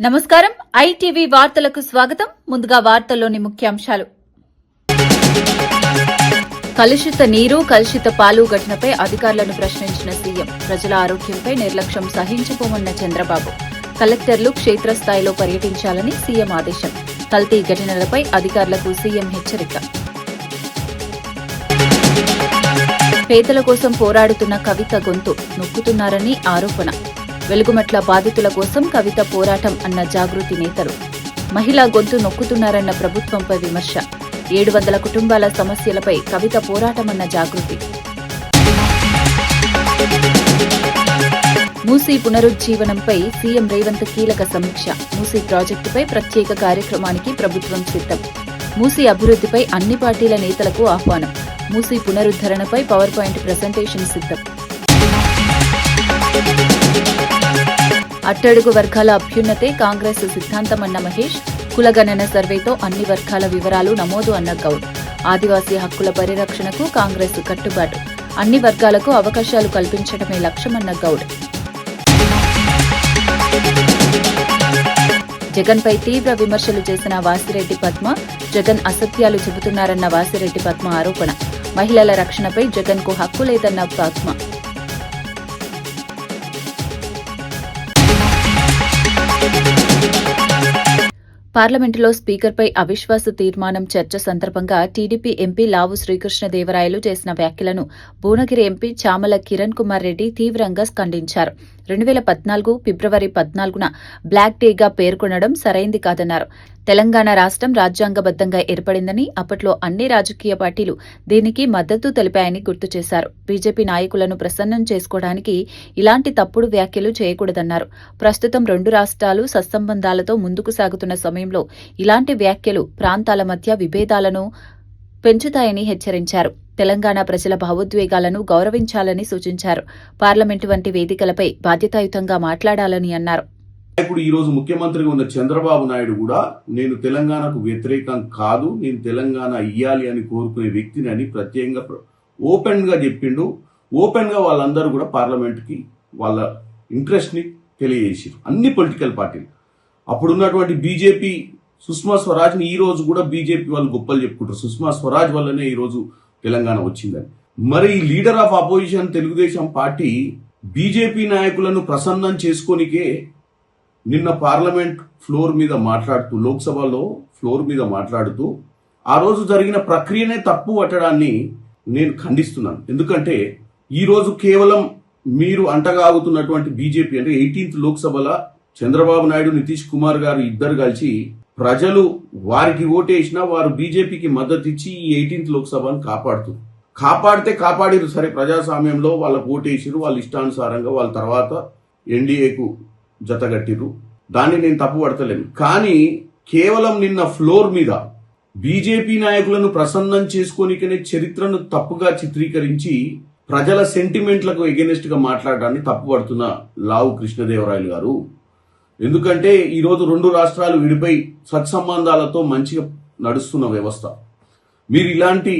నమస్కారం. ఐటీవీ వార్తలకు స్వాగతం. ముందుగా వార్తల్లోని ముఖ్యాంశాలు. కలుషిత నీరు, కలుషిత పాలు ఘటనపై అధికారులను ప్రశ్నించిన సీఎం. ప్రజల ఆరోగ్యంపై నిర్లక్ష్యం సహించుకోమన్న చంద్రబాబు. కలెక్టర్లు క్షేత్రస్థాయిలో పర్యటించాలని సీఎం ఆదేశం. కల్తీ ఘటనలపై అధికారులకు సీఎం హెచ్చరిక. పేదల కోసం పోరాడుతున్న కవిత గొంతు నొక్కుతున్నారని ఆరోపణ. వెలుగుమట్ల బాధితుల కోసం కవిత పోరాటం అన్న జాగృతి నేతలు. మహిళా గొంతు నొక్కుతున్నారన్న ప్రభుత్వంపై విమర్శ. 700 కుటుంబాల సమస్యలపై కవిత పోరాటమన్న జాగృతి. మూసీ పునరుజ్జీవనంపై సీఎం రేవంత్ కీలక సమీక్ష. మూసీ ప్రాజెక్టుపై ప్రత్యేక కార్యక్రమానికి ప్రభుత్వం సిద్ధం. మూసీ అభివృద్ధిపై అన్ని పార్టీల నేతలకు ఆహ్వానం. మూసీ పునరుద్ధరణపై పవర్ పాయింట్ ప్రెజెంటేషన్ సిద్ధం. అట్టడుగు వర్గాల అభ్యున్నతే కాంగ్రెస్ సిద్ధాంతమన్న మహేష్. కులగణన సర్వేతో అన్ని వర్గాల వివరాలు నమోదు అన్న గౌడ్. ఆదివాసీ హక్కుల పరిరక్షణకు కాంగ్రెస్ కట్టుబాటు. అన్ని వర్గాలకు అవకాశాలు కల్పించడమే లక్ష్యమన్న గౌడ్. జగన్పై తీవ్ర విమర్శలు చేసిన వాసిరెడ్డి పద్మ. జగన్ అసత్యాలు చెబుతున్నారన్న వాసిరెడ్డి పద్మ ఆరోపణ. మహిళల రక్షణపై జగన్కు హక్కు లేదన్న పద్మ. పార్లమెంటులో స్పీకర్పై అవిశ్వాస తీర్మానం చర్చ సందర్భంగా టీడీపీ ఎంపీ లావు శ్రీకృష్ణదేవరాయలు చేసిన వ్యాఖ్యలను భువనగిరి ఎంపీ చామల కిరణ్ కుమార్ రెడ్డి తీవ్రంగా ఖండించారు. 2014 ఫిబ్రవరి 14న బ్లాక్ డేగా పేర్కొనడం సరైంది కాదన్నారు. తెలంగాణ రాష్ట్రం రాజ్యాంగబద్దంగా ఏర్పడిందని, అప్పట్లో అన్ని రాజకీయ పార్టీలు దీనికి మద్దతు తెలిపాయని గుర్తు చేశారు. బీజేపీ నాయకులను ప్రసన్నం చేసుకోవడానికి ఇలాంటి తప్పుడు వ్యాఖ్యలు చేయకూడదన్నారు. ప్రస్తుతం 2 రాష్ట్రాలు సత్సంబంధాలతో ముందుకు సాగుతున్న సమయంలో ఇలాంటి వ్యాఖ్యలు ప్రాంతాల మధ్య విభేదాలను పెంచుతాయని హెచ్చరించారు. తెలంగాణ ప్రజల భావోద్వేగాలను గౌరవించాలని సూచించారు. పార్లమెంటు వంటి వేదికలపై బాధ్యతాయుతంగా మాట్లాడాలని అన్నారు. ఇప్పుడు ఈ రోజు ముఖ్యమంత్రిగా ఉన్న చంద్రబాబు నాయుడు కూడా నేను తెలంగాణకు వ్యతిరేకం కాదు, నేను తెలంగాణ ఇయ్యాలి అని కోరుకునే వ్యక్తిని అని ప్రత్యేకంగా ఓపెన్ గా చెప్పిండు. ఓపెన్ గా వాళ్ళందరూ కూడా పార్లమెంట్ కి వాళ్ళ ఇంట్రెస్ట్ ని తెలియజేసారు, అన్ని పొలిటికల్ పార్టీలు. అప్పుడున్నటువంటి బీజేపీ సుష్మా స్వరాజ్ ని ఈ రోజు కూడా బీజేపీ వాళ్ళు గొప్పలు చెప్పుకుంటారు. సుష్మా స్వరాజ్ వల్లనే ఈ రోజు తెలంగాణ వచ్చిందని. మరి leader of opposition Telugu Desam party BJP నాయకులను ప్రసన్నం చేసుకోనికే నిన్న పార్లమెంట్ ఫ్లోర్ మీద మాట్లాడుతూ, లోక్సభలో ఫ్లోర్ మీద మాట్లాడుతూ ఆ రోజు జరిగిన ప్రక్రియనే తప్పు పట్టడాన్ని నేను ఖండిస్తున్నాను. ఎందుకంటే ఈ రోజు కేవలం మీరు అంటగాగుతున్నటువంటి బీజేపీ అంటే 18th లోక్సభలో చంద్రబాబు నాయుడు, నితీష్ కుమార్ గారు ఇద్దరు కలిసి ప్రజలు వారికి ఓటేసినా వారు బీజేపీకి మద్దతు ఇచ్చి ఈ 18th లోక్సభను కాపాడితే కాపాడిరు. సరే, ప్రజాస్వామ్యంలో వాళ్ళకు ఓటేసిరు, వాళ్ళ ఇష్టానుసారంగా వాళ్ళ తర్వాత ఎన్డీఏకు జతగట్టిరు. దాన్ని నేను తప్పు పడతలేను. కానీ కేవలం నిన్న ఫ్లోర్ మీద బీజేపీ నాయకులను ప్రసన్నం చేసుకోనికనే చరిత్రను తప్పుగా చిత్రీకరించి ప్రజల సెంటిమెంట్లకు ఎగెనిస్ట్ గా మాట్లాడడాన్ని తప్పుపడుతున్న లావు కృష్ణదేవరాయలు గారు. ఎందుకంటే ఈరోజు 2 రాష్ట్రాలు విడిపోయి సత్సంబంధాలతో మంచిగా నడుస్తున్న వ్యవస్థ. మీరు ఇలాంటి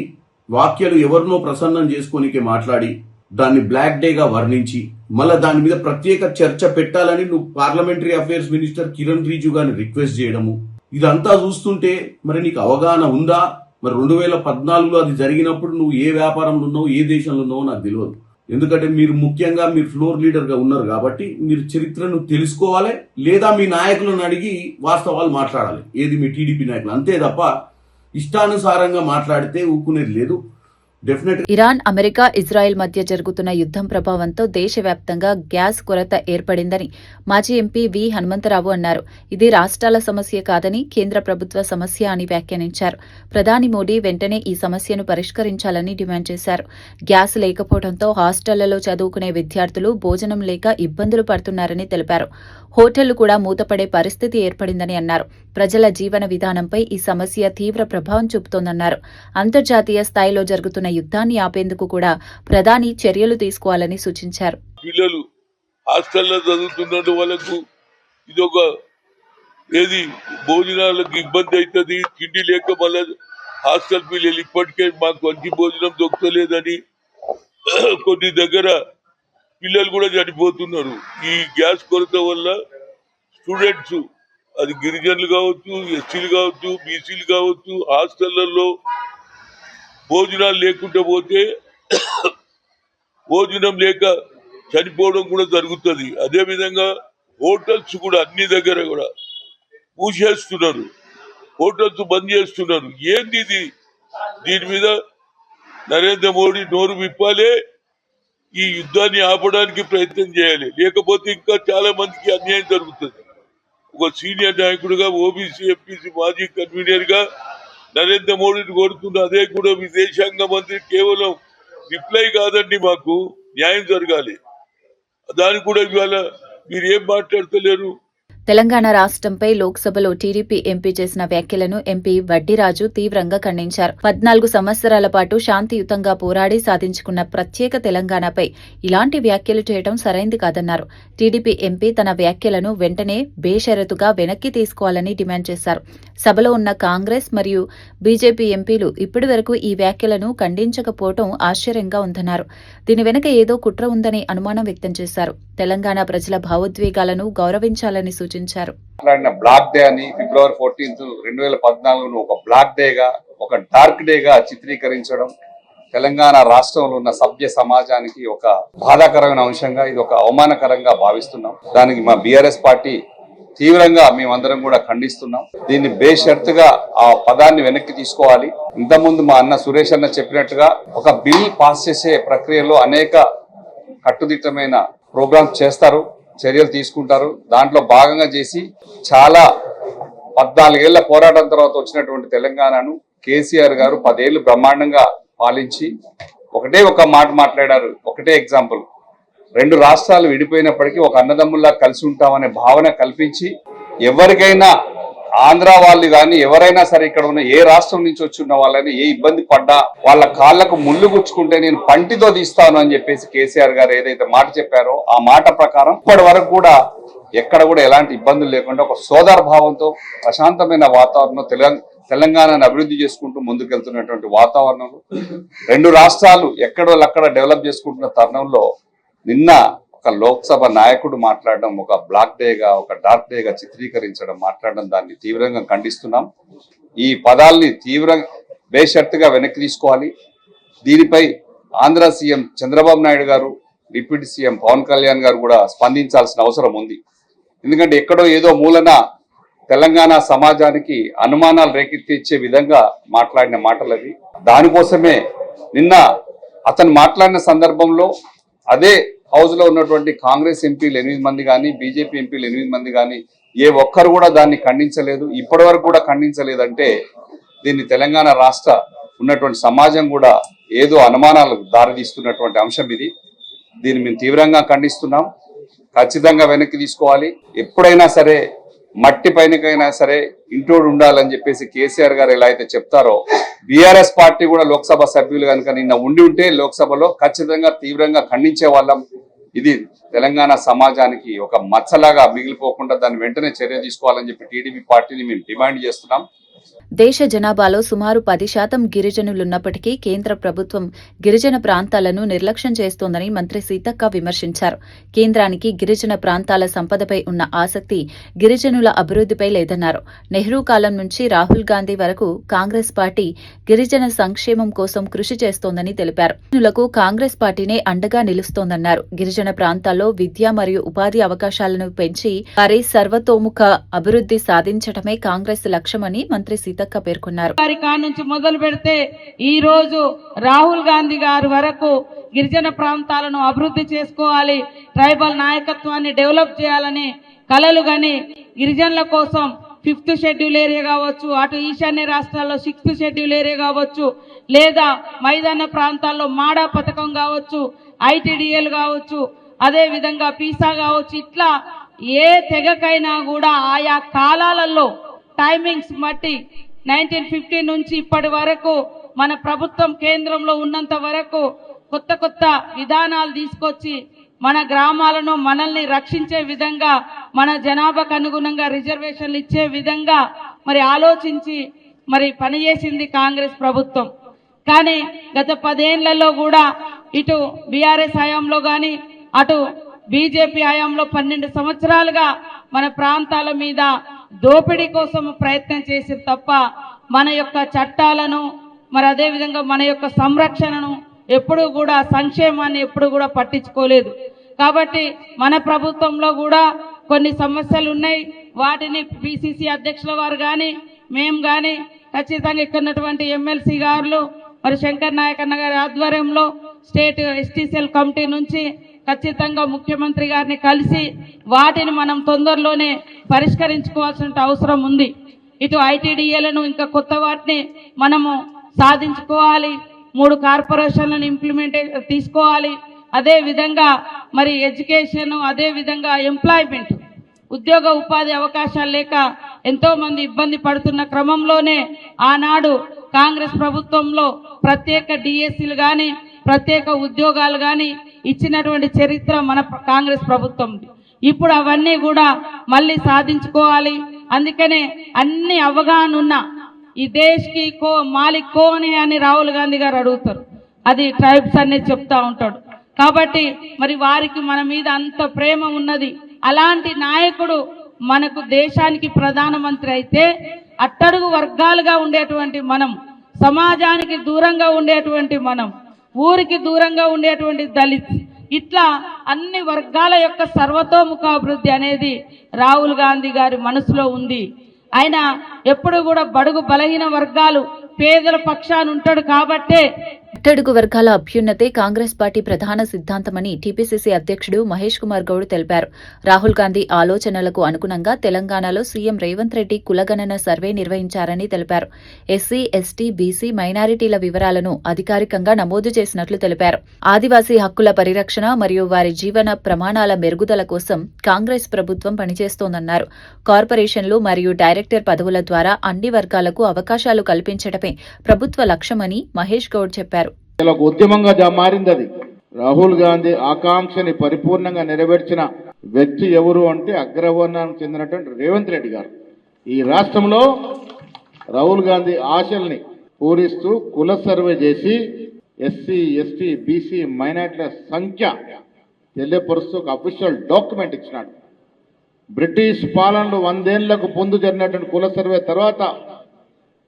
వాక్యాలు ఎవరినో ప్రసన్నం చేసుకోనికే మాట్లాడి దాన్ని బ్లాక్ డేగా వర్ణించి మళ్ళా దాని మీద ప్రత్యేక చర్చ పెట్టాలని నువ్వు parliamentary affairs minister Kiran Rijiju గారిని రిక్వెస్ట్ చేయడము, ఇదంతా చూస్తుంటే మరి నీకు అవగాహన ఉందా? మరి 2014లో అది జరిగినప్పుడు నువ్వు ఏ వ్యాపారంలో ఉన్నావు, ఏ దేశంలో ఉన్నావో నాకు తెలియదు. ఎందుకంటే మీరు ముఖ్యంగా మీరు ఫ్లోర్ లీడర్ గా ఉన్నారు కాబట్టి మీరు చరిత్రను తెలుసుకోవాలి, లేదా మీ నాయకులను అడిగి వాస్తవాలు మాట్లాడాలి. ఏది మీ టీడీపీ నాయకులు, అంతే తప్ప ఇష్టానుసారంగా మాట్లాడితే ఊరుకునేది లేదు. ఇరాన్, అమెరికా, ఇజ్రాయెల్ మధ్య జరుగుతున్న యుద్దం ప్రభావంతో దేశవ్యాప్తంగా గ్యాస్ కొరత ఏర్పడిందని మాజీ ఎంపీ వి హనుమంతరావు అన్నారు. ఇది రాష్ట్రాల సమస్య కాదని, కేంద్ర ప్రభుత్వ సమస్య అని వ్యాఖ్యానించారు. ప్రధాని మోడీ వెంటనే ఈ సమస్యను పరిష్కరించాలని డిమాండ్ చేశారు. గ్యాస్ లేకపోవడంతో హాస్టళ్లలో చదువుకునే విద్యార్థులు భోజనం లేక ఇబ్బందులు పడుతున్నారని తెలిపారు. హోటళ్లు కూడా మూతపడే పరిస్థితి ఏర్పడిందని అన్నారు. ప్రజల జీవన విధానంపై ఈ సమస్య తీవ్ర ప్రభావం చూపుతోందన్నారు. అంతర్జాతీయ స్థాయిలో జరుగుతున్న యుద్ధాన్ని ఆపేందుకు కూడా ప్రధాని చర్యలు తీసుకోవాలని సూచించారు. పిల్లలు హాస్టల్లో చదువుతున్న వాళ్ళకు ఇదొక ఏది భోజనాలకు ఇబ్బంది అవుతుంది. తిండి లేక మళ్ళీ హాస్టల్ పిల్లలు ఇప్పటికే మాకు మంచి భోజనం దొరకలేదని కొన్ని దగ్గర పిల్లలు కూడా చనిపోతున్నారు. ఈ గ్యాస్ కొరత వల్ల స్టూడెంట్స్ అది గిరిజనులు కావచ్చు, ఎస్సీలు కావచ్చు, బీసీలు కావచ్చు, హాస్టళ్లలో భోజనాలు లేకుండా పోతే భోజనం లేక చనిపోవడం కూడా జరుగుతుంది. అదేవిధంగా హోటల్స్ కూడా అన్ని దగ్గర కూడా మూసేస్తున్నారు, హోటల్స్ బంద్ చేస్తున్నారు. ఏంది ఇది? దీని మీద నరేంద్ర మోడీ నోరు విప్పాలే, ఈ యుద్ధాన్ని ఆపడానికి ప్రయత్నం చేయాలి. లేకపోతే ఇంకా చాలా మందికి అన్యాయం జరుగుతుంది. ఒక సీనియర్ నాయకుడిగా, ఓబీసీ ఎంపీసీ మాజీ కన్వీనర్ గా నరేంద్ర మోడీని కోరుతున్న అదే కూడా విదేశాంగ మంత్రి కేవలం రిప్లై కాదండి, మాకు న్యాయం జరగాలి. దానికి కూడా ఇవాళ మీరు ఏం మాట్లాడతలేరు? తెలంగాణ రాష్ట్రంపై లోక్సభలో టీడీపీ ఎంపీ చేసిన వ్యాఖ్యలను ఎంపీ వడ్డిరాజు తీవ్రంగా ఖండించారు. 14 సంవత్సరాల పాటు శాంతియుతంగా పోరాడి సాధించుకున్న ప్రత్యేక తెలంగాణపై ఇలాంటి వ్యాఖ్యలు చేయడం సరైంది కాదన్నారు. టీడీపీ ఎంపీ తన వ్యాఖ్యలను వెంటనే బేషరతుగా వెనక్కి తీసుకోవాలని డిమాండ్ చేశారు. సభలో ఉన్న కాంగ్రెస్ మరియు బీజేపీ ఎంపీలు ఇప్పటి వరకు ఈ వ్యాఖ్యలను ఖండించకపోవడం ఆశ్చర్యంగా ఉందన్నారు. దీని వెనక ఏదో కుట్ర ఉందని అనుమానం వ్యక్తం చేశారు. తెలంగాణ ప్రజల భావోద్వేగాలను గౌరవించాలని సూచించారు. బ్లాక్ డే అని ఫిబ్రవరి 14, 2014 ఒక బ్లాక్ డేగా, ఒక డార్క్ డేగా చిత్రీకరించడం తెలంగాణ రాష్ట్రంలో ఉన్న సభ్య సమాజానికి ఒక బాధాకరమైన అంశంగా, ఇది ఒక అవమానకరంగా భావిస్తున్నాం. దానికి మా బీఆర్ఎస్ పార్టీ తీవ్రంగా మేమందరం కూడా ఖండిస్తున్నాం. దీన్ని బేషరతుగా ఆ పదాన్ని వెనక్కి తీసుకోవాలి. ఇంతకుముందు మా అన్న సురేష్ అన్న చెప్పినట్టుగా ఒక బిల్ పాస్ చేసే ప్రక్రియలో అనేక కట్టుదిట్టమైన ప్రోగ్రామ్స్ చేస్తారు, చర్యలు తీసుకుంటారు. దాంట్లో భాగంగా చేసి చాలా 14 ఏళ్ల పోరాటం తర్వాత వచ్చినటువంటి తెలంగాణను కేసీఆర్ గారు 10 ఏళ్లు బ్రహ్మాండంగా పాలించి ఒకటే ఒక మాట మాట్లాడారు. ఒకటే ఎగ్జాంపుల్, 2 రాష్ట్రాలు విడిపోయినప్పటికీ ఒక అన్నదమ్ముల్లా కలిసి ఉంటామనే భావన కల్పించి ఎవరికైనా ఆంధ్ర వాళ్ళు కానీ ఎవరైనా సరే ఇక్కడ ఉన్న ఏ రాష్ట్రం నుంచి వచ్చి ఉన్న వాళ్ళని ఏ ఇబ్బంది పడ్డా వాళ్ళ కాళ్లకు ముళ్ళు గుచ్చుకుంటే నేను పంటితో తీస్తాను అని చెప్పేసి కేసీఆర్ గారు ఏదైతే మాట చెప్పారో ఆ మాట ప్రకారం ఇప్పటి వరకు కూడా ఎక్కడ కూడా ఎలాంటి ఇబ్బందులు లేకుండా ఒక సోదర భావంతో ప్రశాంతమైన వాతావరణం తెలంగాణను అభివృద్ధి చేసుకుంటూ ముందుకెళ్తున్నటువంటి వాతావరణంలో 2 రాష్ట్రాలు ఎక్కడోళ్ళక్కడ డెవలప్ చేసుకుంటున్న తరుణంలో నిన్న ఒక లోక్సభ నాయకుడు మాట్లాడడం ఒక బ్లాక్ డేగా, ఒక డార్క్ డేగా చిత్రీకరించడం, మాట్లాడడం, దాన్ని తీవ్రంగా ఖండిస్తున్నాం. ఈ పదాల్ని తీవ్రంగా బేషరతుగా వెనక్కి తీసుకోవాలి. దీనిపై ఆంధ్ర సీఎం చంద్రబాబు నాయుడు గారు, డిప్యూటీ సీఎం పవన్ కళ్యాణ్ గారు కూడా స్పందించాల్సిన అవసరం ఉంది. ఎందుకంటే ఎక్కడో ఏదో మూలన తెలంగాణ సమాజానికి అనుమానాలు రేకెత్తించే విధంగా మాట్లాడిన మాటలు అవి. దానికోసమే నిన్న అతను మాట్లాడిన సందర్భంలో అదే హౌస్ లో ఉన్నటువంటి కాంగ్రెస్ ఎంపీలు 8 మంది కానీ, బీజేపీ ఎంపీలు 8 మంది కానీ ఏ ఒక్కరు కూడా దాన్ని ఖండించలేదు, ఇప్పటి వరకు కూడా ఖండించలేదంటే దీన్ని తెలంగాణ రాష్ట్ర ఉన్నటువంటి సమాజం కూడా ఏదో అనుమానాలకు దారితీస్తున్నటువంటి అంశం ఇది. దీన్ని మేము తీవ్రంగా ఖండిస్తున్నాం. ఖచ్చితంగా వెనక్కి తీసుకోవాలి. ఎప్పుడైనా సరే మట్టి పైనకైనా సరే ఇంటోడు ఉండాలని చెప్పేసి కేసీఆర్ గారు ఎలా అయితే చెప్తారో బీఆర్ఎస్ పార్టీ కూడా లోక్సభ సభ్యులు కనుక నిన్న ఉండి ఉంటే లోక్సభలో ఖచ్చితంగా తీవ్రంగా ఖండించే వాళ్ళం. ఇది తెలంగాణ సమాజానికి ఒక మచ్చలాగా మిగిలిపోకుండా దాన్ని వెంటనే చర్య తీసుకోవాలని చెప్పి టీడీపీ పార్టీని మేము డిమాండ్ చేస్తున్నాం. దేశ జనాభాలో సుమారు 10% గిరిజనులున్నప్పటికీ కేంద్ర ప్రభుత్వం గిరిజన ప్రాంతాలను నిర్లక్ష్యం చేస్తోందని మంత్రి సీతక్క విమర్శించారు. కేంద్రానికి గిరిజన ప్రాంతాల సంపదపై ఉన్న ఆసక్తి గిరిజనుల అభివృద్ధిపై లేదన్నారు. నెహ్రూ కాలం నుంచి రాహుల్ గాంధీ వరకు కాంగ్రెస్ పార్టీ గిరిజన సంక్షేమం కోసం కృషి చేస్తోందని తెలిపారు. గిరిజనులకు కాంగ్రెస్ పార్టీనే అండగా నిలుస్తోందన్నారు. గిరిజన ప్రాంతాల్లో విద్య మరియు ఉపాధి అవకాశాలను పెంచి వారి సర్వతోముఖ అభివృద్ధి సాధించడమే కాంగ్రెస్ లక్ష్యమని మంత్రి సీతక్క పేర్కొన్నారు. నుంచి మొదలు పెడితే ఈ రోజు రాహుల్ గాంధీ గారి వరకు గిరిజన ప్రాంతాలను అభివృద్ధి చేసుకోవాలి, ట్రైబల్ నాయకత్వాన్ని డెవలప్ చేయాలని కలలు గని గిరిజనుల కోసం 5th షెడ్యూల్ ఏరియా కావచ్చు, అటు ఈశాన్య రాష్ట్రాల్లో 6th షెడ్యూల్ ఏరియా కావచ్చు, లేదా మైదాన ప్రాంతాల్లో మాడా పథకం కావచ్చు, ఐటీడీఎల్ కావచ్చు, అదే విధంగా పీసా కావచ్చు, ఇట్లా ఏ తెగకైనా కూడా ఆయా కాలాలలో టైమింగ్స్ బట్టి 1950 నుంచి ఇప్పటి వరకు మన ప్రభుత్వం కేంద్రంలో ఉన్నంత వరకు కొత్త కొత్త విధానాలు తీసుకొచ్చి మన గ్రామాలను మనల్ని రక్షించే విధంగా, మన జనాభాకు అనుగుణంగా రిజర్వేషన్లు ఇచ్చే విధంగా మరి ఆలోచించి మరి పనిచేసింది కాంగ్రెస్ ప్రభుత్వం. కానీ గత 10 ఏళ్లలో కూడా ఇటు బీఆర్ఎస్ హయాంలో కానీ అటు బీజేపీ హయాంలో 12 సంవత్సరాలుగా మన ప్రాంతాల మీద దోపిడీ కోసం ప్రయత్నం చేసి తప్ప మన యొక్క చట్టాలను మరి అదేవిధంగా మన యొక్క సంరక్షణను ఎప్పుడు కూడా సంక్షేమాన్ని ఎప్పుడు కూడా పట్టించుకోలేదు. కాబట్టి మన ప్రభుత్వంలో కూడా కొన్ని సమస్యలు ఉన్నాయి. వాటిని పిసిసి అధ్యక్షుల వారు కానీ మేము కానీ ఖచ్చితంగా ఇక్కడ ఉన్నటువంటి ఎమ్మెల్సీ గారులు మరి శంకర్ నాయక్ అన్న గారి ఆధ్వర్యంలో స్టేట్ ఎస్టీసీఎల్ కమిటీ నుంచి ఖచ్చితంగా ముఖ్యమంత్రి గారిని కలిసి వాటిని మనం తొందరలోనే పరిష్కరించుకోవాల్సిన అవసరం ఉంది. ఇటు ఐటీడీఏలను ఇంకా కొత్త వాటిని మనము సాధించుకోవాలి. 3 కార్పొరేషన్లను ఇంప్లిమెంట్ తీసుకోవాలి. అదే విధంగా మరి ఎడ్యుకేషన్, అదే విధంగా ఎంప్లాయ్మెంట్, ఉద్యోగ ఉపాధి అవకాశాలు లేక ఎంతో మంది ఇబ్బంది పడుతున్న క్రమంలోనే ఆనాడు కాంగ్రెస్ ప్రభుత్వంలో ప్రత్యేక డిఎస్సీలు కానీ ప్రత్యేక ఉద్యోగాలు కానీ ఇచ్చినటువంటి చరిత్ర మన కాంగ్రెస్ ప్రభుత్వం. ఇప్పుడు అవన్నీ కూడా మళ్ళీ సాధించుకోవాలి. అందుకనే అన్ని అవగాహన ఉన్న ఈ దేశ్కి కో మాలిక్ కోనే అని రాహుల్ గాంధీ గారు అడుగుతారు. అది ట్రైబ్స్ అనేది చెప్తా ఉంటాడు. కాబట్టి మరి వారికి మన మీద అంత ప్రేమ ఉన్నది. అలాంటి నాయకుడు మనకు దేశానికి ప్రధానమంత్రి అయితే అట్టడుగు వర్గాలుగా ఉండేటువంటి మనం, సమాజానికి దూరంగా ఉండేటువంటి మనం, ఊరికి దూరంగా ఉండేటువంటి దళిత్, ఇట్లా అన్ని వర్గాల యొక్క సర్వతోముఖాభివృద్ధి అనేది రాహుల్ గాంధీ గారి మనసులో ఉంది. ఆయన ఎప్పుడు కూడా బడుగు బలహీన వర్గాలు పేదల పక్షాన ఉంటాడు. కాబట్టే అట్టడుగు వర్గాల అభ్యున్నతే కాంగ్రెస్ పార్టీ ప్రధాన సిద్ధాంతమని టీపీసీసీ అధ్యక్షుడు మహేష్ కుమార్ గౌడ్ తెలిపారు. రాహుల్ గాంధీ ఆలోచనలకు అనుగుణంగా తెలంగాణలో సీఎం రేవంత్ రెడ్డి కులగణన సర్వే నిర్వహించారని తెలిపారు. ఎస్సీ, ఎస్టీ, బీసీ, మైనారిటీల వివరాలను అధికారికంగా నమోదు చేసినట్లు తెలిపారు. ఆదివాసీ హక్కుల పరిరక్షణ మరియు వారి జీవన ప్రమాణాల మెరుగుదల కోసం కాంగ్రెస్ ప్రభుత్వం పనిచేస్తోందన్నారు. కార్పొరేషన్లు మరియు డైరెక్టర్ పదవుల ద్వారా అన్ని వర్గాలకు అవకాశాలు కల్పించడమే ప్రభుత్వ లక్ష్యమని మహేష్ గౌడ్ చెప్పారు. ఉద్యమంగా మారింది అది. రాహుల్ గాంధీ ఆకాంక్షని పరిపూర్ణంగా నెరవేర్చిన వ్యక్తి ఎవరు అంటే అగ్రవర్ణానికి చెందినటువంటి రేవంత్ రెడ్డి గారు. ఈ రాష్ట్రంలో రాహుల్ గాంధీ ఆశల్ని పూరిస్తూ కుల సర్వే చేసి ఎస్సీ, ఎస్టీ, బీసీ, మైనార్టీల సంఖ్య తెలియపరుస్తూ ఒక అఫీషియల్ డాక్యుమెంట్ ఇచ్చినాడు. బ్రిటిష్ పాలనలో 100 ఏళ్లకు ముందు జరిగినటువంటి కుల సర్వే తర్వాత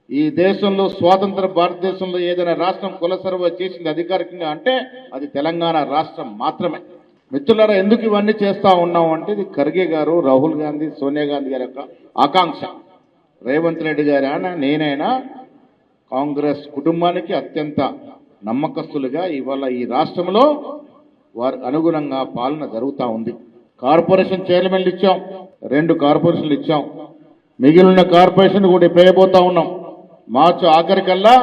ఈ దేశంలో స్వాతంత్ర భారతదేశంలో ఏదైనా రాష్ట్రం కుల సర్వే చేసింది అధికారికంగా అంటే అది తెలంగాణ రాష్ట్రం మాత్రమే. మిత్రులారా, ఎందుకు ఇవన్నీ చేస్తా ఉన్నాం అంటే ఇది ఖర్గే గారు, రాహుల్ గాంధీ, సోనియా గాంధీ గారి యొక్క ఆకాంక్ష. రేవంత్ రెడ్డి గారి నేనైనా కాంగ్రెస్ కుటుంబానికి అత్యంత నమ్మకస్తులుగా ఇవాళ ఈ రాష్ట్రంలో వారి అనుగుణంగా పాలన జరుగుతూ ఉంది. కార్పొరేషన్ చైర్మన్లు ఇచ్చాం, 2 కార్పొరేషన్లు ఇచ్చాం. మిగిలిన కార్పొరేషన్ కూడా పేయబోతా ఉన్నాం. మార్చి ఆఖరికల్లా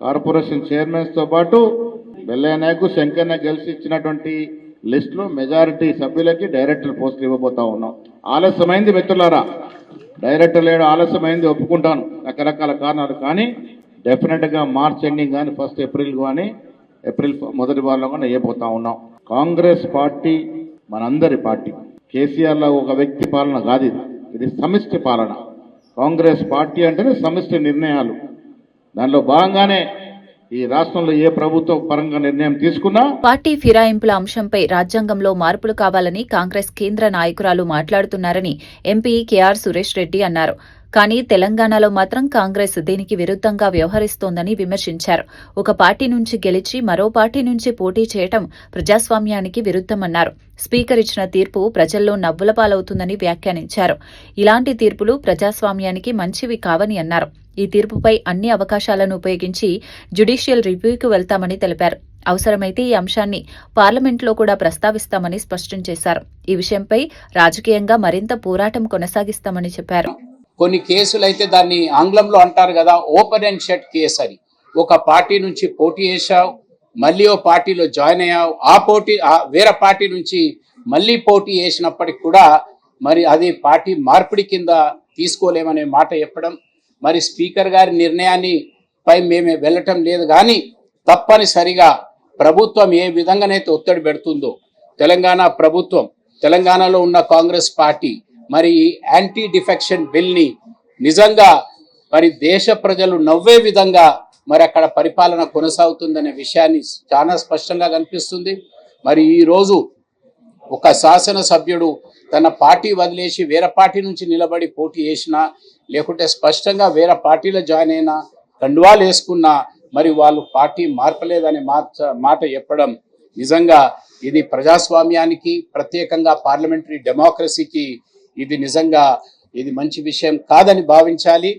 కార్పొరేషన్ చైర్మన్స్ తో పాటు బెల్లయ్య నాయక్, శంకర్ నాయక్ కలిసి ఇచ్చినటువంటి లిస్ట్ లో మెజారిటీ సభ్యులకి డైరెక్టర్ పోస్టులు ఇవ్వబోతా ఉన్నాం. ఆలస్యమైంది మిత్రులారా, డైరెక్టర్ లేడు, ఆలస్యమైంది ఒప్పుకుంటాను, రకరకాల కారణాలు. కానీ డెఫినెట్ గా మార్చ్ ఎండింగ్ కానీ 1 ఏప్రిల్ కానీ ఏప్రిల్ మొదటి వారంలో కానీ వేయబోతా ఉన్నాం. కాంగ్రెస్ పార్టీ మనందరి పార్టీ. కేసీఆర్ లా ఒక వ్యక్తి పాలన కాదు, ఇది సమిష్టి పాలన. కాంగ్రెస్ పార్టీ అంటేనే సమిష్టి నిర్ణయాలు. దానిలో భాగంగానే ఈ రాష్ట్రంలో ఏ ప్రభుత్వ పరంగా నిర్ణయం తీసుకున్నా పార్టీ ఫిరాయింపుల అంశంపై రాజ్యాంగంలో మార్పులు కావాలని కాంగ్రెస్ కేంద్ర నాయకురాలు మాట్లాడుతున్నారని ఎంపీ కేఆర్ సురేష్ రెడ్డి అన్నారు. కానీ తెలంగాణలో మాత్రం కాంగ్రెస్ దీనికి విరుద్ధంగా వ్యవహరిస్తోందని విమర్శించారు. ఒక పార్టీ నుంచి గెలిచి మరో పార్టీ నుంచి పోటీ చేయడం ప్రజాస్వామ్యానికి విరుద్ధమన్నారు. స్పీకర్ ఇచ్చిన తీర్పు ప్రజల్లో నవ్వుల పాలవుతుందని వ్యాఖ్యానించారు. ఇలాంటి తీర్పులు ప్రజాస్వామ్యానికి మంచివి కావని అన్నారు. ఈ తీర్పుపై అన్ని అవకాశాలను ఉపయోగించి జ్యుడిషియల్ రివ్యూకు వెళ్తామని తెలిపారు. అవసరమైతే ఈ అంశాన్ని పార్లమెంట్లో కూడా ప్రస్తావిస్తామని స్పష్టం చేశారు. ఈ విషయంపై రాజకీయంగా మరింత పోరాటం కొనసాగిస్తామని చెప్పారు. కొన్ని కేసులు అయితే దాన్ని ఆంగ్లంలో అంటారు కదా, ఓపెన్ అండ్ షట్ కేసు అని. ఒక పార్టీ నుంచి పోటీ చేశావు, మళ్ళీ ఓ పార్టీలో జాయిన్ అయ్యావు, వేరే పార్టీ నుంచి మళ్ళీ పోటీ చేసినప్పటికి కూడా మరి అది పార్టీ మార్పిడి కింద తీసుకోలేమనే మాట చెప్పడం, మరి స్పీకర్ గారి నిర్ణయాన్ని పై మేము వెళ్ళటం లేదు. కానీ తప్పనిసరిగా ప్రభుత్వం ఏ విధంగానైతే ఒత్తిడి పెడుతుందో తెలంగాణ ప్రభుత్వం, తెలంగాణలో ఉన్న కాంగ్రెస్ పార్టీ మరి యాంటీ డిఫెక్షన్ బిల్ ని నిజంగా మరి దేశ ప్రజలు నవ్వే విధంగా మరి అక్కడ పరిపాలన కొనసాగుతుందనే విషయాన్ని చాలా స్పష్టంగా కనిపిస్తుంది. మరి ఈ రోజు ఒక శాసనసభ్యుడు తన పార్టీ వదిలేసి వేరే పార్టీ నుంచి నిలబడి పోటీ చేసినా, లేకుంటే స్పష్టంగా వేరే పార్టీలో జాయిన్ అయినా, కండువాలు వేసుకున్నా మరి వాళ్ళు పార్టీ మార్పలేదనే మాట చెప్పడం నిజంగా ఇది ప్రజాస్వామ్యానికి, ప్రత్యేకంగా పార్లమెంటరీ డెమోక్రసీకి ఇది నిజంగా ఇది మంచి విషయం కాదని భావించాలి.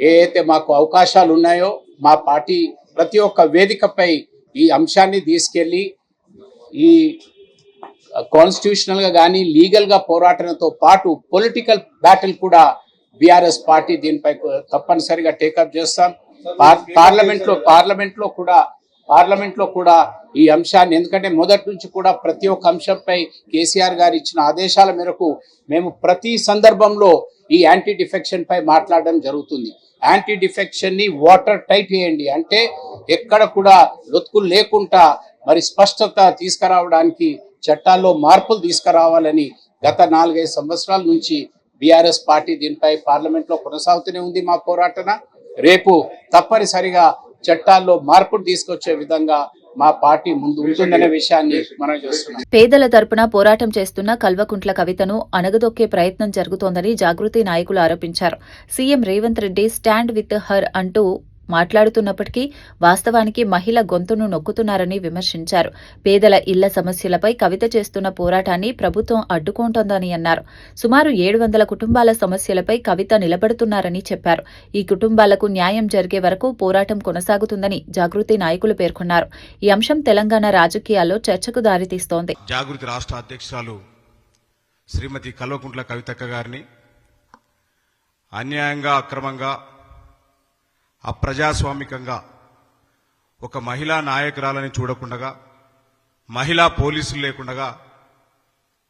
ఏదైతే మాకు అవకాశాలు ఉన్నాయో మా పార్టీ ప్రతి ఒక్క వేదికపై ఈ అంశాన్ని తీసుకెళ్లి ఈ కాన్స్టిట్యూషనల్ గా కానీ లీగల్ గా పోరాటంతో పాటు పొలిటికల్ బ్యాటిల్ కూడా బీఆర్ఎస్ పార్టీ దీనిపై తప్పనిసరిగా టేకప్ చేస్తాం. పార్లమెంట్ లో కూడా ఈ అంశాన్ని, ఎందుకంటే మొదటి నుంచి కూడా ప్రతి ఒక్క అంశంపై కేసీఆర్ గారు ఇచ్చిన ఆదేశాల మేరకు మేము ప్రతి సందర్భంలో ఈ యాంటీ డిఫెక్షన్ పై మాట్లాడడం జరుగుతుంది. యాంటీ డిఫెక్షన్ ని వాటర్ టైట్ చేయండి అంటే ఎక్కడ కూడా లొత్కులు లేకుండా మరి స్పష్టత తీసుకురావడానికి చట్టాల్లో మార్పులు తీసుకురావాలని గత 4-5 సంవత్సరాల నుంచి బీఆర్ఎస్ పార్టీ దీనిపై పార్లమెంట్ లో కొనసాగుతూనే ఉంది మా పోరాటన. రేపు తప్పనిసరిగా చట్టాల్లో మార్పులు తీసుకొచ్చే విధంగా మా పార్టీ ముందు ఉంటుందనే విషయాన్ని మనం చూస్తున్నాం. పేదల తరపున పోరాటం చేస్తున్న కల్వకుంట్ల కవితను అణగదొక్కే ప్రయత్నం జరుగుతోందని జాగృతి నాయకులు ఆరోపించారు. CM Revanth Reddy stand with her అంటూ మాట్లాడుతున్నప్పటికీ వాస్తవానికి మహిళ గొంతును నొక్కుతున్నారని విమర్శించారు. పేదల ఇళ్ల సమస్యలపై కవిత చేస్తున్న పోరాటాన్ని ప్రభుత్వం అడ్డుకుంటోందని అన్నారు. సుమారు 700 కుటుంబాల సమస్యలపై కవిత నిలబడుతున్నారని చెప్పారు. ఈ కుటుంబాలకు న్యాయం జరిగే వరకు పోరాటం కొనసాగుతుందని జాగృతి నాయకులు పేర్కొన్నారు. ఈ అంశం తెలంగాణ రాజకీయాల్లో చర్చకు దారితీస్తోంది. జాగృతి రాష్ట్ర అధ్యక్షురాలు శ్రీమతి కల్వకుంట్ల కవితక్క గారిని అన్యాయంగా, అక్రమంగా, అప్రజాస్వామికంగా ఒక మహిళా నాయకురాలని చూడకుండగా, మహిళా పోలీసులు లేకుండగా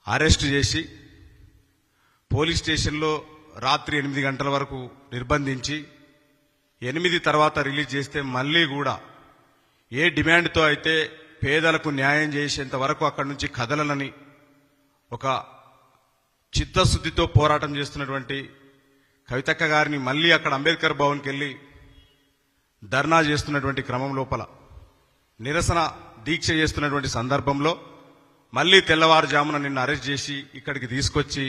అరెస్టు చేసి పోలీస్ స్టేషన్లో రాత్రి 8 గంటల వరకు నిర్బంధించి 8 తర్వాత రిలీజ్ చేస్తే మళ్లీ కూడా ఏ డిమాండ్తో అయితే పేదలకు న్యాయం చేసేంత వరకు అక్కడి నుంచి కదలనని ఒక చిత్తశుద్ధితో పోరాటం చేస్తున్నటువంటి కవితక్క గారిని మళ్లీ అక్కడ అంబేద్కర్ భవన్కి వెళ్లి ధర్నా చేస్తున్నటువంటి క్రమం లోపల, నిరసన దీక్ష చేస్తున్నటువంటి సందర్భంలో మళ్లీ తెల్లవారుజామున నిన్ను అరెస్ట్ చేసి ఇక్కడికి తీసుకొచ్చి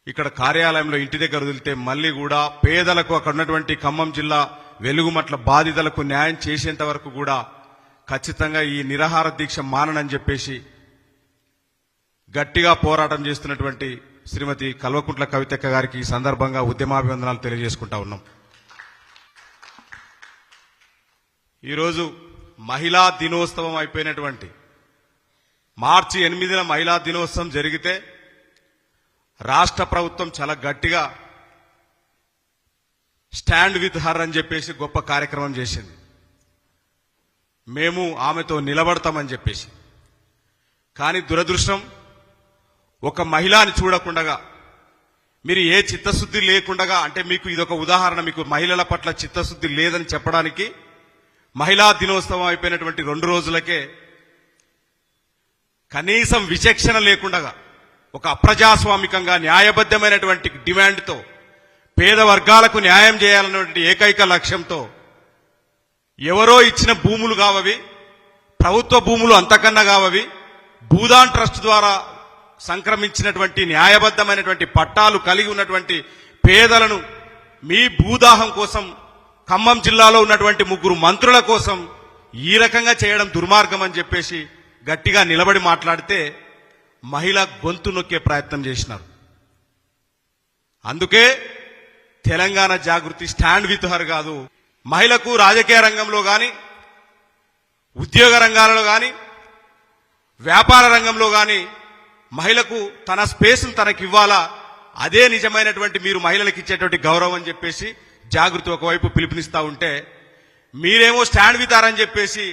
ఇక్కడ కార్యాలయంలో ఇంటి దగ్గర వదిలితే మళ్లీ కూడా పేదలకు, అక్కడ ఉన్నటువంటి ఖమ్మం జిల్లా వెలుగుమట్ల బాధితులకు న్యాయం చేసేంత వరకు కూడా ఖచ్చితంగా ఈ నిరాహార దీక్ష మాననని చెప్పేసి గట్టిగా పోరాటం చేస్తున్నటువంటి శ్రీమతి కల్వకుంట్ల కవితక్క గారికి ఈ సందర్భంగా ఉద్యమాభివందనాలు తెలియజేసుకుంటా ఉన్నాం. ఈరోజు మహిళా దినోత్సవం అయిపోయినటువంటి మార్చి 8న మహిళా దినోత్సవం జరిగితే రాష్ట్ర ప్రభుత్వం చాలా గట్టిగా స్టాండ్ విత్ హర్ అని చెప్పేసి గొప్ప కార్యక్రమం చేసింది. మేము ఆమెతో నిలబడతామని చెప్పేసి. కానీ దురదృష్టం, ఒక మహిళని చూడకుండగా, మీరు ఏ చిత్తశుద్ధి లేకుండగా, అంటే మీకు ఇదొక ఉదాహరణ, మీకు మహిళల పట్ల చిత్తశుద్ధి లేదని చెప్పడానికి మహిళా దినోత్సవం అయిపోయినటువంటి 2 రోజులకే కనీసం విచక్షణ లేకుండా ఒక అప్రజాస్వామికంగా న్యాయబద్ధమైనటువంటి డిమాండ్తో పేద వర్గాలకు న్యాయం చేయాలన్నటువంటి ఏకైక లక్ష్యంతో ఎవరో ఇచ్చిన భూములు కావవి, ప్రభుత్వ భూములు అంతకన్నా కావవి, భూదాన్ ట్రస్ట్ ద్వారా సంక్రమించినటువంటి న్యాయబద్ధమైనటువంటి పట్టాలు కలిగి ఉన్నటువంటి పేదలను మీ భూదాహం కోసం ఖమ్మం జిల్లాలో ఉన్నటువంటి 3 మంత్రుల కోసం ఈ రకంగా చేయడం దుర్మార్గం అని చెప్పేసి గట్టిగా నిలబడి మాట్లాడితే మహిళ గొంతు నొక్కే ప్రయత్నం చేసినారు. అందుకే తెలంగాణ జాగృతి స్టాండ్ విత్ హర్ కాదు, మహిళకు రాజకీయ రంగంలో కానీ, ఉద్యోగ రంగాలలో కానీ, వ్యాపార రంగంలో కానీ మహిళకు తన స్పేస్ను తనకివ్వాలా, అదే నిజమైనటువంటి మీరు మహిళలకు ఇచ్చేటువంటి గౌరవం అని చెప్పేసి జాగృతి ఒకవైపు పిలుపునిస్తా ఉంటే, మీరేమో స్టాండ్ విత్ హర్ అని చెప్పేసి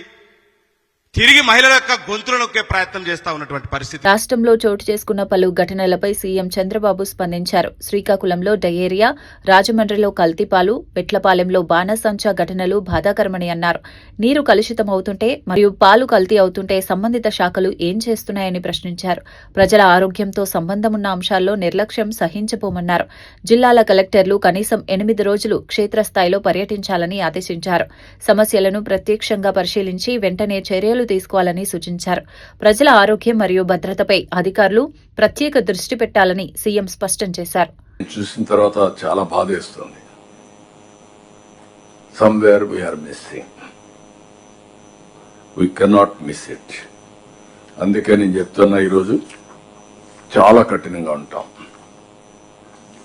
తిరిగి మహిళల యొక్క గొంతులు నొక్కే ప్రయత్నం చేస్తా ఉన్నటువంటి పరిస్థితి. రాష్ట్రంలో చోటు చేసుకున్న పలు ఘటనలపై సీఎం చంద్రబాబు స్పందించారు. శ్రీకాకుళంలో డయేరియా, రాజమండ్రిలో కల్తీపాలు, పెట్లపాలెంలో బాణసంచా ఘటనలు బాధాకరమని అన్నారు. నీరు కలుషితమవుతుంటే మరియు పాలు కల్తీ అవుతుంటే సంబంధిత శాఖలు ఏం చేస్తున్నాయని ప్రశ్నించారు. ప్రజల ఆరోగ్యంతో సంబంధమున్న అంశాల్లో నిర్లక్ష్యం సహించబోమన్నారు. జిల్లాల కలెక్టర్లు కనీసం 8 రోజులు క్షేత్రస్థాయిలో పర్యటించాలని ఆదేశించారు. సమస్యలను ప్రత్యక్షంగా పరిశీలించి వెంటనే చర్యలు చర్యలు తీసుకోవాలని సూచించారు. ప్రజల ఆరోగ్యం మరియు భద్రతపై అధికారులు ప్రత్యేక దృష్టి పెట్టాలని సీఎం స్పష్టం చేశారు. చూసిన తర్వాత చాలా బాధేస్తుంది. Somewhere we are missing, we cannot miss it. అందుకే నేను చెప్తున్నా, ఈరోజు చాలా కఠినంగా ఉంటాం.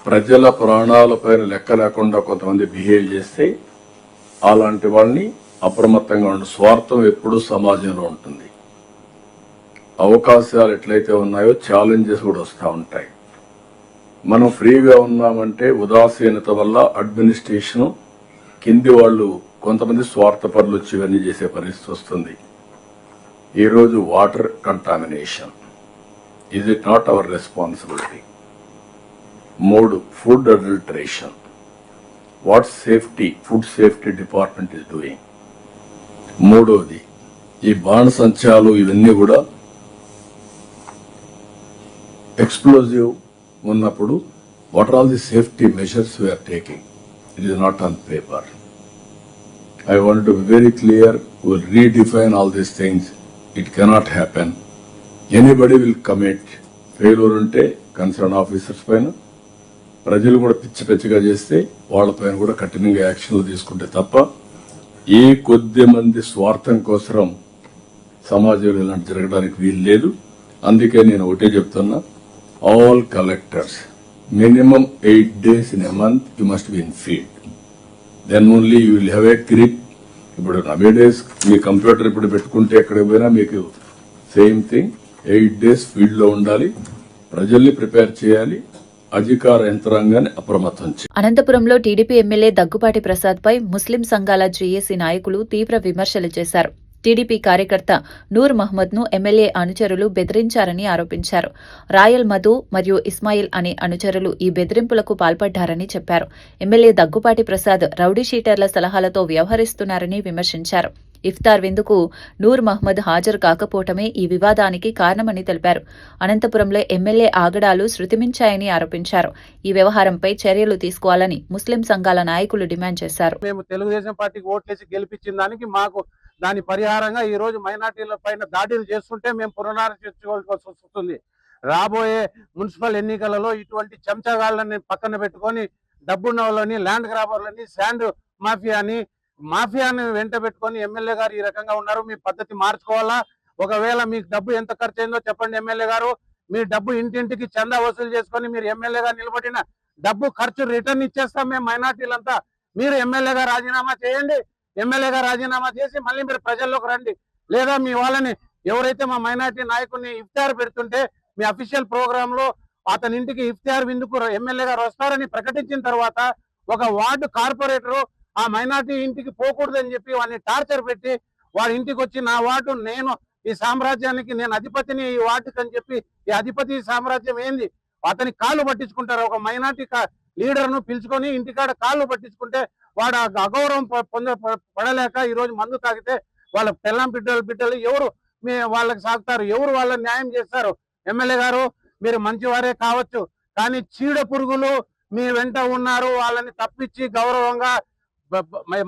ప్రజల ప్రాణాలపైన లెక్క లేకుండా కొంతమంది బిహేవ్ చేస్తే అలాంటి వాళ్ళని అప్రమత్తంగా ఉండే స్వార్థం ఎప్పుడూ సమాజంలో ఉంటుంది. అవకాశాలు ఎట్లయితే ఉన్నాయో ఛాలెంజెస్ కూడా వస్తూ ఉంటాయి. మనం ఫ్రీగా ఉన్నామంటే ఉదాసీనత వల్ల అడ్మినిస్ట్రేషన్ కింది వాళ్ళు కొంతమంది స్వార్థపరులు వచ్చి ఇవన్నీ చేసే పరిస్థితి వస్తుంది. ఈరోజు water contamination, is it not our responsibility? 3, food adulteration, what safety food safety department is doing. 3వది ఈ బాణసంచాలు, ఇవన్నీ కూడా ఎక్స్ప్లోజివ్ ఉన్నప్పుడు what are all the safety measures we are taking? It is not on paper. I want to be very clear, we'll redefine all these things. It cannot happen. Anybody will commit failure unte concerned officers పైన, ప్రజలు కూడా పిచ్చిగా చేస్తే వాళ్ళపైన కూడా కఠినంగా యాక్షన్లు తీసుకుంటే తప్ప ఏ కొద్ది మంది స్వార్థం కోసం సమాజంలో ఇలాంటి జరగడానికి వీలు లేదు. అందుకే నేను ఒకటే చెప్తున్నా, all collectors minimum 8 days in a month you must be in field. Then only you will have a grip. ఇప్పుడు నవేడేస్ మీ కంప్యూటర్ ఇప్పుడు పెట్టుకుంటే ఎక్కడికి పోయినా మీకు సేమ్ థింగ్. 8 days ఫీల్డ్ లో ఉండాలి, ప్రజల్ని ప్రిపేర్ చేయాలి, అధికార యంత్రాంగాన్ని అప్రమత్తం చేయాలి. అనంతపురంలో టీడీపీ ఎమ్మెల్యే దగ్గుపాటి ప్రసాద్ పై ముస్లిం సంఘాల జేఏసీ నాయకులు తీవ్ర విమర్శలు చేశారు. టీడీపీ కార్యకర్త నూర్ మహ్మద్ ను ఎమ్మెల్యే అనుచరులు బెదిరించారని ఆరోపించారు. రాయల్ మధు మరియు ఇస్మాయిల్ అనే అనుచరులు ఈ బెదిరింపులకు పాల్పడ్డారని చెప్పారు. ఎమ్మెల్యే దగ్గుపాటి ప్రసాద్ రౌడీ షీటర్ల సలహాలతో వ్యవహరిస్తున్నారని విమర్శించారు. ఇఫ్తార్ విందుకు నూర్ మహ్మద్ హాజరు కాకపోవటమే ఈ వివాదానికి కారణమని తెలిపారు. అనంతపురంలో ఎమ్మెల్యే ఆగడాలు శృతిమించాయని ఆరోపించారు. ఈ వ్యవహారంపై చర్యలు తీసుకోవాలని ముస్లిం సంఘాల నాయకులు డిమాండ్ చేశారు. మేము తెలుగుదేశం పార్టీకి ఓట్లేసి గెలిపించిన దానికి మాకు దాని పరిహారంగా ఈ రోజు మైనార్టీల పైన దాడులు చేస్తుంటే మేము పునరాలోచించుకోవాల్సి వస్తుంది. రాబోయే మున్సిపల్ ఎన్నికలలో ఇటువంటి చెంచగాళ్ళని పక్కన పెట్టుకొని డబ్బున్న వాళ్ళని, ల్యాండ్ గ్రాబర్లని, శాండ్ మాఫియాని వెంట పెట్టుకొని ఎమ్మెల్యే గారు ఈ రకంగా ఉన్నారు. మీ పద్ధతి మార్చుకోవాలా? ఒకవేళ మీకు డబ్బు ఎంత ఖర్చు అయిందో చెప్పండి ఎమ్మెల్యే గారు. మీ డబ్బు ఇంటింటికి చందా వసూలు చేసుకొని మీరు ఎమ్మెల్యేగా నిలబడిన డబ్బు ఖర్చు రిటర్న్ ఇచ్చేస్తాం మేము మైనార్టీలంతా. మీరు ఎమ్మెల్యేగా రాజీనామా చేయండి. ఎమ్మెల్యేగా రాజీనామా చేసి మళ్ళీ మీరు ప్రజల్లోకి రండి. లేదా మీ వాళ్ళని, ఎవరైతే మా మైనార్టీ నాయకుడిని ఇఫ్తార్ పెడుతుంటే మీ అఫీషియల్ ప్రోగ్రామ్ లో అతని ఇంటికి ఇఫ్తార్ విందుకు ఎమ్మెల్యే గారు వస్తారని ప్రకటించిన తర్వాత ఒక వార్డు కార్పొరేటరు ఆ మైనార్టీ ఇంటికి పోకూడదని చెప్పి వాడిని టార్చర్ పెట్టి వాడి ఇంటికి వచ్చి నా వార్డు, నేను ఈ సామ్రాజ్యానికి నేను అధిపతిని ఈ వార్డుకి అని చెప్పి, ఈ అధిపతి సామ్రాజ్యం ఏంది, అతని కాళ్ళు పట్టించుకుంటారు. ఒక మైనార్టీ లీడర్ ను పిలుచుకొని ఇంటికాడ కాళ్ళు పట్టించుకుంటే వాడు అగౌరవం పడలేక ఈ రోజు మందు తాగితే వాళ్ళ పెళ్ళాం బిడ్డలు ఎవరు వాళ్ళకి సాగుతారు? ఎవరు వాళ్ళ న్యాయం చేస్తారు? ఎమ్మెల్యే గారు మీరు మంచివారే కావచ్చు, కానీ చీడ పురుగులు మీ వెంట ఉన్నారు. వాళ్ళని తప్పించి గౌరవంగా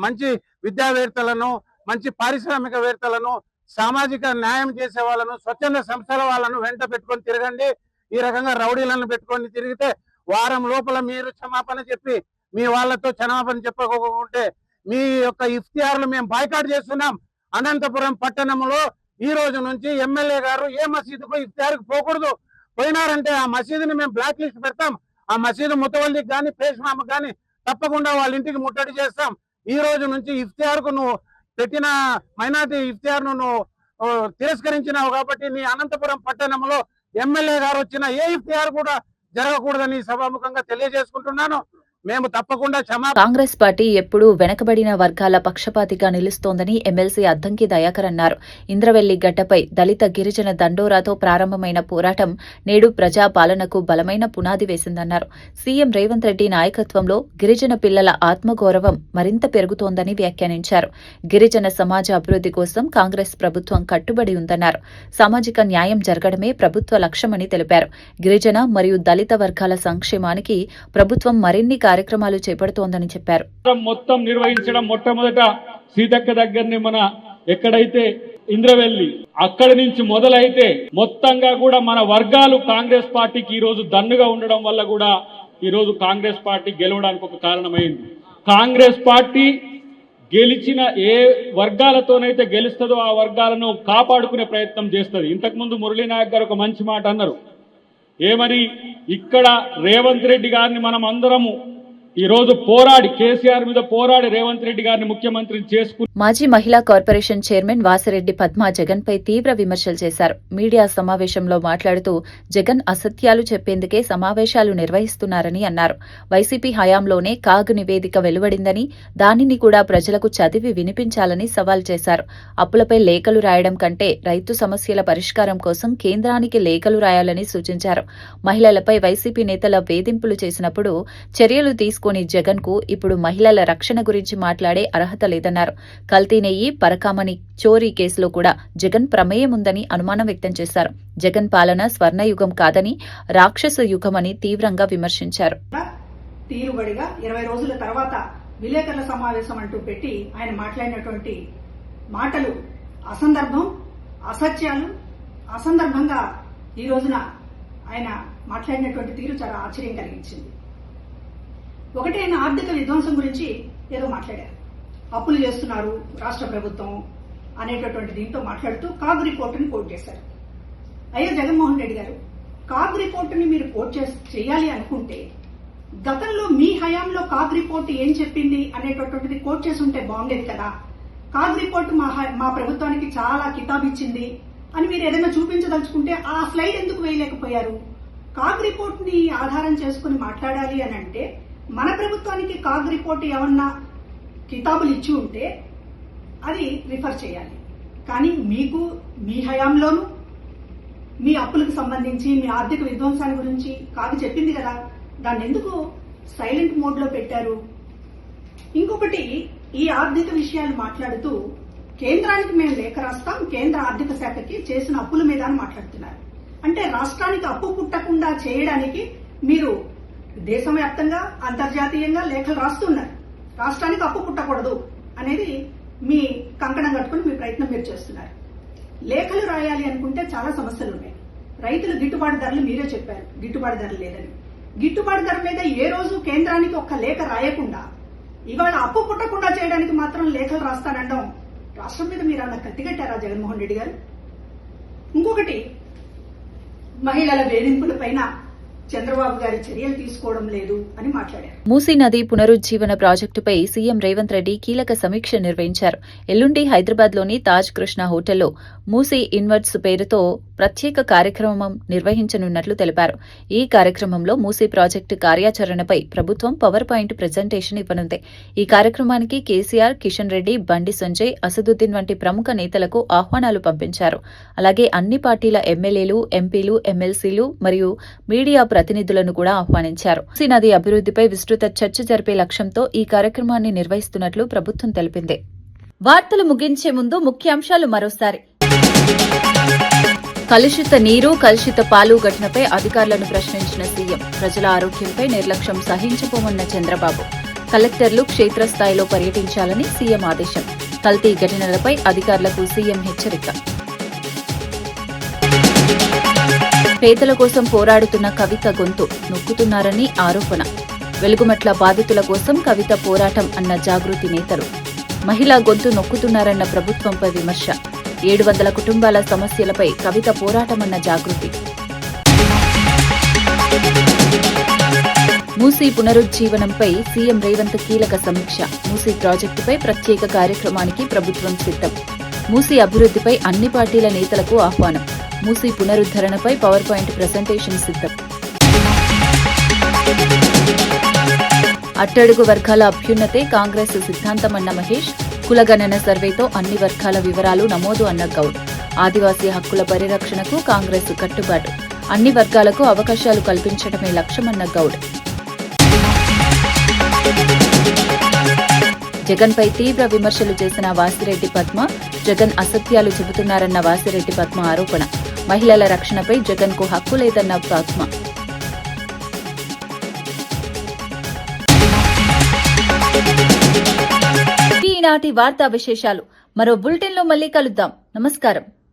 మంచి విద్యావేత్తలను, మంచి పారిశ్రామికవేత్తలను, సామాజిక న్యాయం చేసే వాళ్ళను, స్వచ్ఛంద సంస్థల వాళ్ళను వెంట పెట్టుకొని తిరగండి. ఈ రకంగా రౌడీలను పెట్టుకొని తిరిగితే వారం లోపల మీరు క్షమాపణ చెప్పి మీ వాళ్ళతో క్షమాపణ చెప్పకపోతే మీ యొక్క ఇఫ్తియార్లు మేము బాయ్కాట్ చేస్తున్నాం. అనంతపురం పట్టణంలో ఈ రోజు నుంచి ఎమ్మెల్యే గారు ఏ మసీదుకు ఇఫ్తియార్కు పోకూడదు. పోయినారంటే ఆ మసీదుని మేము బ్లాక్ లిస్ట్ పెడతాం. ఆ మసీదు ముతవల్లికి కానీ పేష్మామకు కానీ తప్పకుండా వాళ్ళ ఇంటికి ముట్టడి చేస్తాం. ఈ రోజు నుంచి ఇఫ్తియార్కు నువ్వు పెట్టిన మైనార్టీ ఇఫ్తియార్ను నువ్వు తిరస్కరించినావు కాబట్టి నీ అనంతపురం పట్టణంలో ఎమ్మెల్యే గారు వచ్చిన ఏ ఇఫ్తియార్ కూడా జరగకూడదని సభాముఖంగా తెలియజేసుకుంటున్నాను. మేము తప్పకుండా కాంగ్రెస్ పార్టీ ఎప్పుడూ వెనకబడిన వర్గాల పక్షపాతిగా నిలుస్తోందని ఎమ్మెల్సీ అద్దంకి దయాకర్ అన్నారు. ఇంద్రవెల్లి గడ్డపై దళిత గిరిజన దండోరాతో ప్రారంభమైన పోరాటం నేడు ప్రజా పాలనకు బలమైన పునాది వేసిందన్నారు. సీఎం రేవంత్ రెడ్డి నాయకత్వంలో గిరిజన పిల్లల ఆత్మగౌరవం మరింత పెరుగుతోందని వ్యాఖ్యానించారు. గిరిజన సమాజ అభివృద్ధి కోసం కాంగ్రెస్ ప్రభుత్వం కట్టుబడి ఉందన్నారు. సామాజిక న్యాయం జరగడమే ప్రభుత్వ లక్ష్యమని తెలిపారు. గిరిజన మరియు దళిత వర్గాల సంక్షేమానికి ప్రభుత్వం మరిన్ని కార్యక్రమాలు చేపడుతోందని చెప్పారు. మొత్తం నిర్వహించడం మొట్టమొదట సీతక్క దగ్గరనే మన ఎక్కడైతే ఇంద్రవెల్లి అక్కడి నుంచి మొదలైతే మొత్తంగా కూడా మన వర్గాలు కాంగ్రెస్ పార్టీకి ఈ రోజు దన్నుగా ఉండడం వల్ల కూడా ఈ రోజు కాంగ్రెస్ పార్టీ గెలవడానికి ఒక కారణమైంది. కాంగ్రెస్ పార్టీ గెలిచిన ఏ వర్గాలతోనైతే గెలుస్తుందో ఆ వర్గాలను కాపాడుకునే ప్రయత్నం చేస్తుంది. ఇంతకుముందు మురళీ నాయక్ గారు ఒక మంచి మాట అన్నారు. ఏమని, ఇక్కడ రేవంత్ రెడ్డి గారిని మనం అందరము ఈ రోజు పోరాడి కేసీఆర్ మీద పోరాడి రేవంత్ రెడ్డి గారిని ముఖ్యమంత్రిని చేసుకుని. మాజీ మహిళా కార్పొరేషన్ చైర్మన్ వాసిరెడ్డి పద్మ జగన్ పై తీవ్ర విమర్శలు చేశారు. మీడియా సమావేశంలో మాట్లాడుతూ జగన్ అసత్యాలు చెప్పేందుకే సమావేశాలు నిర్వహిస్తున్నారని అన్నారు. వైసీపీ హయాంలోనే కాగ్ నివేదిక వెలువడిందని, దానిని కూడా ప్రజలకు చదివి వినిపించాలని సవాల్ చేశారు. అప్పులపై లేఖలు రాయడం కంటే రైతు సమస్యల పరిష్కారం కోసం కేంద్రానికి లేఖలు రాయాలని సూచించారు. మహిళలపై వైసీపీ నేతల వేధింపులు చేసినప్పుడు చర్యలు తీసుకుని జగన్ కు ఇప్పుడు మహిళల రక్షణ గురించి మాట్లాడే అర్హత లేదన్నారు. కల్తీ నెయ్యి, పరకామణి చోరీ కేసులో కూడా జగన్ ప్రమేయం ఉందని అనుమానం వ్యక్తం చేశారు. జగన్ పాలన స్వర్ణయుగం కాదని, రాక్షస యుగమని తీవ్రంగా విమర్శించారు. తీరుబడిగా 20 రోజుల తర్వాత విలేకరుల సమావేశం అంటూ పెట్టి ఆయన మాట్లాడినటువంటి మాటలు అసందర్భం, అసత్యాలు. అసందర్భంగా ఈ రోజున ఆయన మాట్లాడినటువంటి తీరు చాలా ఆశ్చర్యం కలిగించింది. ఒకటి, ఆయన ఆర్థిక విధ్వంసం గురించి ఏదో మాట్లాడారు. అప్పులు చేస్తున్నారు రాష్ట్ర ప్రభుత్వం అనేటటువంటి దీంతో మాట్లాడుతూ కాగ్ రిపోర్టుని కోట్ చేశారు. అయ్యో జగన్మోహన్ రెడ్డి గారు, కాగ్ రిపోర్టుని మీరు కోట్ చేయాలి అనుకుంటే గతంలో మీ హయాంలో కాగ్ రిపోర్టు ఏం చెప్పింది అనేటటువంటిది కోట్ చేసి ఉంటే బాగుండేది కదా. కాగ్ రిపోర్టు మా ప్రభుత్వానికి చాలా కితాబ్ ఇచ్చింది అని మీరు ఏదైనా చూపించదలుచుకుంటే ఆ స్లైడ్ ఎందుకు వేయలేకపోయారు? కాగ్ రిపోర్ట్ ని ఆధారం చేసుకుని మాట్లాడాలి అని అంటే మన ప్రభుత్వానికి కాగ్ రిపోర్ట్ ఏమన్నా కితాబులు ఇచ్చి ఉంటే అది రిఫర్ చేయాలి. కానీ మీకు మీ హయాంలోనూ మీ అప్పులకు సంబంధించి మీ ఆర్థిక విధ్వంసాల గురించి కాగ్ చెప్పింది కదా, దాన్ని ఎందుకు సైలెంట్ మోడ్ లో పెట్టారు? ఇంకొకటి, ఈ ఆర్థిక విషయాలు మాట్లాడుతూ కేంద్రానికి మేము లేఖ రాస్తాం, కేంద్ర ఆర్థిక శాఖకి చేసిన అప్పుల మీద అని మాట్లాడుతున్నారు. అంటే రాష్ట్రానికి అప్పు పుట్టకుండా చేయడానికి మీరు దేశవ్యాప్తంగా అంతర్జాతీయంగా లేఖలు రాస్తున్నారు. రాష్ట్రానికి అప్పు పుట్టకూడదు అనేది మీ కంకణం కట్టుకుని మీ ప్రయత్నం మీరు చేస్తున్నారు. లేఖలు రాయాలి అనుకుంటే చాలా సమస్యలు ఉన్నాయి. రైతులు గిట్టుబాటు ధరలు మీరే చెప్పారు, గిట్టుబాటు ధరలు లేదని. గిట్టుబాటు ధర మీద ఏ రోజు కేంద్రానికి ఒక్క లేఖ రాయకుండా ఇవాళ అప్పు పుట్టకుండా చేయడానికి మాత్రం లేఖలు రాస్తానడం రాష్ట్రం మీద మీరు అలా కత్తిగట్టారా జగన్మోహన్ రెడ్డి గారు? ఇంకొకటి, మహిళల వేధింపుల పైన చంద్రబాబు గారి చర్యలు తీసుకోవడం లేదు అని మాట్లాడారు. మూసీ నది పునరుజ్జీవన ప్రాజెక్టుపై సీఎం రేవంత్ రెడ్డి కీలక సమీక్ష నిర్వహించారు. ఎల్లుండి హైదరాబాద్లోని తాజ్ కృష్ణ హోటల్లో మూసీ ఇన్వర్ట్స్ పేరుతో ప్రత్యేక కార్యక్రమం నిర్వహించనున్నట్లు తెలిపారు. ఈ కార్యక్రమంలో మూసీ ప్రాజెక్టు కార్యాచరణపై ప్రభుత్వం పవర్ పాయింట్ ప్రజెంటేషన్ ఇవ్వనుంది. ఈ కార్యక్రమానికి కేసీఆర్, కిషన్ రెడ్డి, బండి సంజయ్, అసదుద్దీన్ వంటి ప్రముఖ నేతలకు ఆహ్వానాలు పంపించారు. అలాగే అన్ని పార్టీల ఎమ్మెల్యేలు, ఎంపీలు, ఎమ్మెల్సీలు మరియు మీడియా ప్రతినిధులను కూడా ఆహ్వానించారు. మూసీ నది అభివృద్ధిపై విస్తృత చర్చ జరిపే లక్ష్యంతో ఈ కార్యక్రమాన్ని నిర్వహిస్తున్నట్లు ప్రభుత్వం తెలిపింది. వార్తలు ముగించే ముందు ముఖ్యాంశాలు మరోసారి. కలుషిత నీరు, కలుషిత పాలు ఘటనపై అధికారులను ప్రశ్నించిన సీఎం. ప్రజల ఆరోగ్యంపై నిర్లక్ష్యం సహించబోమన్న చంద్రబాబు. కలెక్టర్లు క్షేత్రస్థాయిలో పర్యటించాలని సీఎం ఆదేశం. కల్తీ ఘటనలపై అధికారులకు సీఎం హెచ్చరిక. పేదల కోసం పోరాడుతున్న కవిత గొంతు నొక్కుతున్నారని ఆరోపణ. వెలుగుమట్ల బాధితుల కోసం కవిత పోరాటం అన్న జాగృతి నేతలు. మహిళా గొంతు నొక్కుతున్నారన్న ప్రభుత్వంపై విమర్శ. 700 కుటుంబాల సమస్యలపై కవిత పోరాటమన్న జాగృతి. మూసీ పునరుజ్జీవనంపై సీఎం రేవంత్ కీలక సమీక్ష. మూసీ ప్రాజెక్టుపై ప్రత్యేక కార్యక్రమానికి ప్రభుత్వం సిద్ధం. మూసీ అభివృద్ధిపై అన్ని పార్టీల నేతలకు ఆహ్వానం. మూసీ పునరుద్ధరణపై పవర్ పాయింట్ ప్రెజెంటేషన్ సిద్ధం. అట్టడుగు వర్గాల అభ్యున్నతే కాంగ్రెస్ సిద్ధాంతమన్న మహేష్. కులగణన సర్వేతో అన్ని వర్గాల వివరాలు నమోదు అన్న గౌడ్. ఆదివాసీ హక్కుల పరిరక్షణకు కాంగ్రెస్ కట్టుబాటు. అన్ని వర్గాలకు అవకాశాలు కల్పించడమే లక్ష్యమన్న గౌడ్. జగన్పై తీవ్ర విమర్శలు చేసిన వాసిరెడ్డి పద్మ. జగన్ అసత్యాలు చెబుతున్నారన్న వాసిరెడ్డి పద్మ ఆరోపణ. మహిళల రక్షణపై జగన్కు హక్కు లేదన్న పద్మ. ఈనాటి వార్తా విశేషాలు మరో బులెటిన్లో మళ్ళీ కలుద్దాం. నమస్కారం.